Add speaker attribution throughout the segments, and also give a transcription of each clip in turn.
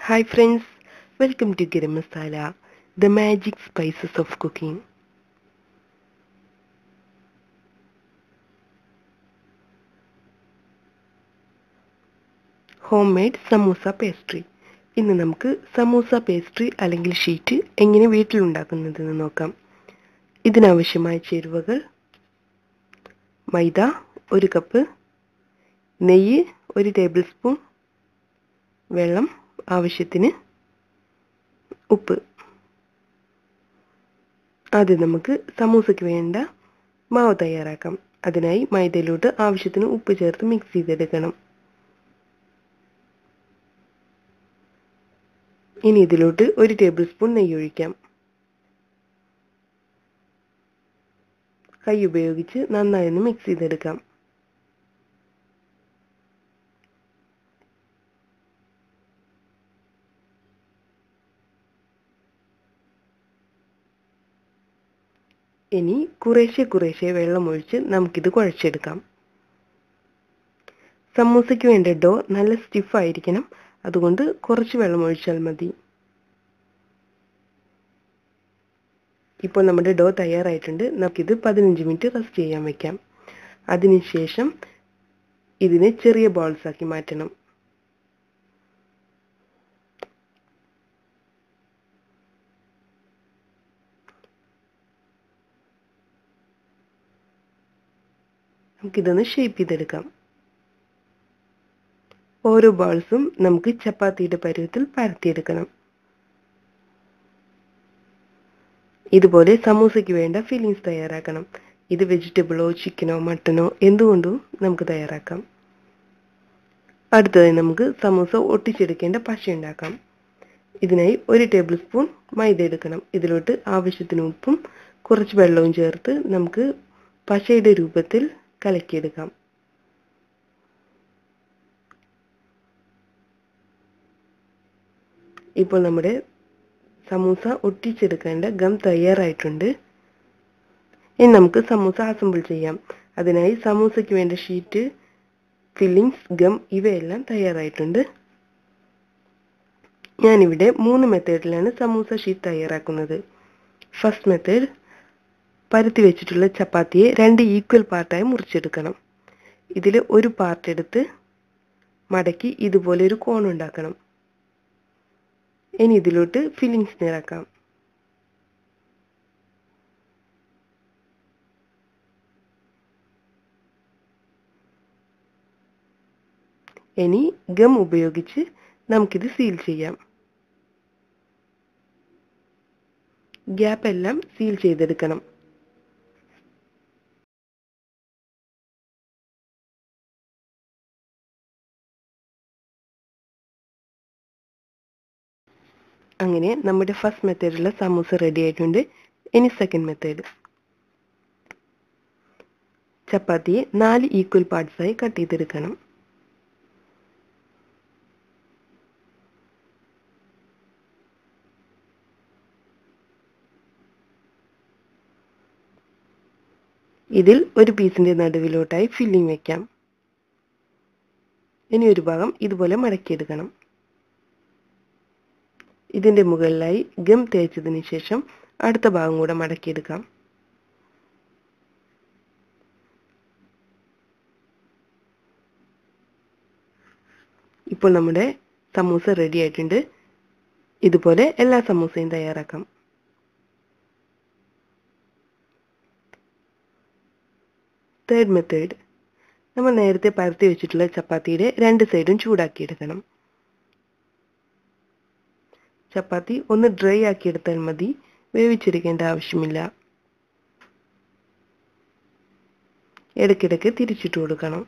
Speaker 1: Hi friends, welcome to Garam Masala, the magic spices of cooking. Homemade samosa pastry. ഇന്ന് നമുക്ക് samosa pastry അല്ലെങ്കിൽ sheet എങ്ങനെ വീട്ടിലുണ്ടാക്കുന്നതെന്ന് നോക്കാം. ഇതിനാവശ്യമായ ചേരുവകൾ: മൈദ 1 കപ്പ്, നെയ്യ് 1 ടേബിൾ സ്പൂൺ, വെള്ളം ആവശ്യത്തിന്, ഉപ്പ്. ആദ്യം നമുക്ക് സമൂസയ്ക്ക് വേണ്ട മാവ് തയ്യാറാക്കാം. അതിനായി മൈദയിലോട്ട് ആവശ്യത്തിന് ഉപ്പ് ചേർത്ത് മിക്സ് ചെയ്തെടുക്കണം. ഇനി ഇതിലോട്ട് 1 ടേബിൾ സ്പൂൺ നെയ്യ് ഒഴിക്കാം. കൈ ഉപയോഗിച്ച് നന്നായി ഒന്ന് മിക്സ് ചെയ്തെടുക്കാം. ഇനി കുറേശ്ശെ വെള്ളം ഒഴിച്ച് നമുക്കിത് കുഴച്ചെടുക്കാം. സമൂസയ്ക്ക് വേണ്ട ഡോ നല്ല സ്റ്റിഫ് ആയിരിക്കണം, അതുകൊണ്ട് കുറച്ച് വെള്ളം ഒഴിച്ചാൽ മതി. ഇപ്പോൾ നമ്മുടെ ഡോ തയ്യാറായിട്ടുണ്ട്. നമുക്കിത് 15 മിനിറ്റ് റെസ്റ്റ് ചെയ്യാൻ വെക്കാം. അതിനുശേഷം ഇതിനെ ചെറിയ ബോൾസ് ആക്കി മാറ്റണം. നമുക്കിതൊന്ന് ഷേപ്പ് ചെയ്തെടുക്കാം. ഓരോ ബോൾസും നമുക്ക് ചപ്പാത്തിയുടെ പരുവത്തിൽ പരത്തിയെടുക്കണം. ഇതുപോലെ സമൂസയ്ക്ക് വേണ്ട ഫില്ലിങ്സ് തയ്യാറാക്കണം. ഇത് വെജിറ്റബിളോ ചിക്കനോ മട്ടനോ എന്തുകൊണ്ടും നമുക്ക് തയ്യാറാക്കാം. അടുത്തതായി നമുക്ക് സമൂസ ഒട്ടിച്ചെടുക്കേണ്ട പശ ഉണ്ടാക്കാം. ഇതിനായി 1 ടേബിൾ സ്പൂൺ മൈദ എടുക്കണം. ഇതിലോട്ട് ആവശ്യത്തിന് ഉപ്പും കുറച്ച് വെള്ളവും ചേർത്ത് നമുക്ക് പശയുടെ രൂപത്തിൽ കലക്കിയെടുക്കാം. ഇപ്പോൾ നമ്മുടെ സമൂസ ഒട്ടിച്ചെടുക്കേണ്ട ഗം തയ്യാറായിട്ടുണ്ട്. ഇനി നമുക്ക് സമൂസ അസംബിൾ ചെയ്യാം. അതിനായി സമൂസയ്ക്ക് വേണ്ട ഷീറ്റ്, ഫില്ലിങ്സ്, ഗം ഇവയെല്ലാം തയ്യാറായിട്ടുണ്ട്. ഞാനിവിടെ 3 മെത്തേഡിലാണ് സമൂസ ഷീറ്റ് തയ്യാറാക്കുന്നത്. ഫസ്റ്റ് മെത്തേഡ്: പരത്തി വെച്ചിട്ടുള്ള ചപ്പാത്തിയെ 2 ഈക്വൽ പാർട്ടായി മുറിച്ചെടുക്കണം. ഇതിൽ ഒരു പാർട്ട് എടുത്ത് മടക്കി ഇതുപോലെ ഒരു കോൺ ഉണ്ടാക്കണം. ഇനി ഇതിലോട്ട് ഫില്ലിങ്സ് നിറക്കാം. ഇനി ഗം ഉപയോഗിച്ച് നമുക്കിത് സീൽ ചെയ്യാം. ഗ്യാപ്പ് എല്ലാം സീൽ ചെയ്തെടുക്കണം. അങ്ങനെ നമ്മുടെ ഫസ്റ്റ് മെത്തേഡിലുള്ള സമൂസ റെഡി ആയിട്ടുണ്ട്. ഇനി സെക്കൻഡ് മെത്തേഡ്: ചപ്പാത്തിയെ 4 ഈക്വൽ പാർട്സായി കട്ട് ചെയ്തെടുക്കണം. ഇതിൽ ഒരു പീസിന്റെ നടുവിലോട്ടായി ഫില്ലിംഗ് വെക്കാം. ഇനി ഒരു ഭാഗം ഇതുപോലെ മടക്കിയെടുക്കണം. ഇതിന്റെ മുകളിലായി ഗം തേച്ചതിന് ശേഷം അടുത്ത ഭാഗം കൂടെ മടക്കിയെടുക്കാം. ഇപ്പോൾ നമ്മുടെ സമൂസ റെഡി ആയിട്ടുണ്ട്. ഇതുപോലെ എല്ലാ സമൂസയും തയ്യാറാക്കാം. തേർഡ് മെത്തേഡ്: നമ്മൾ നേരത്തെ പരത്തി വെച്ചിട്ടുള്ള ചപ്പാത്തിയുടെ 2 സൈഡും ചൂടാക്കിയെടുക്കണം. ചപ്പാത്തി ഒന്ന് ഡ്രൈ ആക്കിയെടുത്താൽ മതി, വേവിച്ചെടുക്കേണ്ട ആവശ്യമില്ല. ഇടയ്ക്കിടയ്ക്ക് തിരിച്ചിട്ട് കൊടുക്കണം.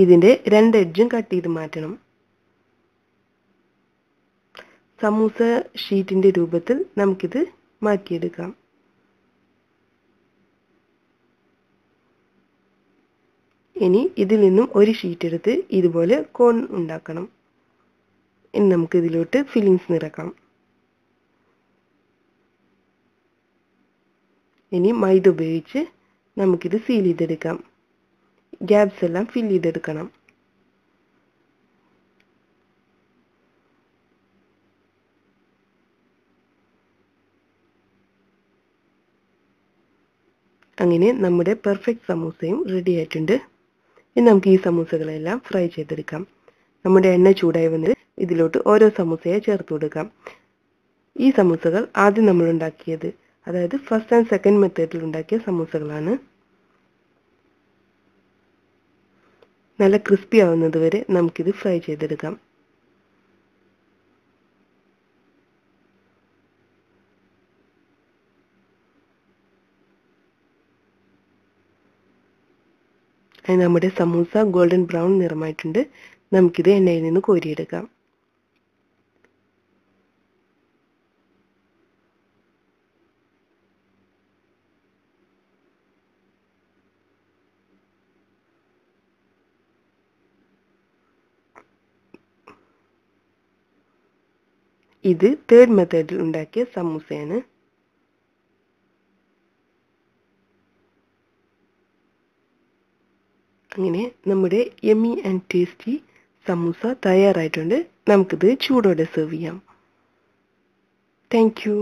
Speaker 1: ഇതിന്റെ 2 എഡ്ജും കട്ട് ചെയ്ത് മാറ്റണം. സമൂസ ഷീറ്റിന്റെ രൂപത്തിൽ നമുക്കിത് മാറ്റിയെടുക്കാം. ഇനി ഇതിൽ നിന്നും ഒരു ഷീറ്റ് എടുത്ത് ഇതുപോലെ കോൺ ഉണ്ടാക്കണം. ഇനി നമുക്ക് ഇതിലോട്ട് ഫില്ലിങ്സ് നിറക്കാം. ഇനി മൈദ ഉപയോഗിച്ച് നമുക്കിത് സീൽ ചെയ്തെടുക്കാം. ഗ്യാപ്സ് എല്ലാം ഫിൽ ചെയ്തെടുക്കണം. അങ്ങനെ നമ്മുടെ പെർഫെക്റ്റ് സമൂസയും റെഡി ആയിട്ടുണ്ട്. ഇനി നമുക്ക് ഈ സമൂസകളെല്ലാം ഫ്രൈ ചെയ്തെടുക്കാം. നമ്മുടെ എണ്ണ ചൂടായി വന്നിട്ട് ഇതിലോട്ട് ഓരോ സമൂസയെ ചേർത്ത് കൊടുക്കാം. ഈ സമൂസകൾ ആദ്യം നമ്മൾ ഉണ്ടാക്കിയത്, അതായത് ഫസ്റ്റ് ആൻഡ് സെക്കൻഡ് മെത്തേഡിൽ ഉണ്ടാക്കിയ സമൂസകളാണ്. നല്ല ക്രിസ്പി ആവുന്നത് വരെ നമുക്കിത് ഫ്രൈ ചെയ്തെടുക്കാം. നമ്മുടെ സമൂസ ഗോൾഡൻ ബ്രൗൺ നിറമായിട്ടുണ്ട്. നമുക്കിത് എണ്ണയിൽ നിന്ന് കോരിയെടുക്കാം. ഇത് തേർഡ് മെത്തേഡിൽ ഉണ്ടാക്കിയ സമൂസയാണ്. അങ്ങനെ നമ്മുടെ യമ്മി ആൻഡ് ടേസ്റ്റി സമൂസ തയ്യാറായിട്ടുണ്ട്. നമുക്കിത് ചൂടോടെ സെർവ് ചെയ്യാം. Thank you.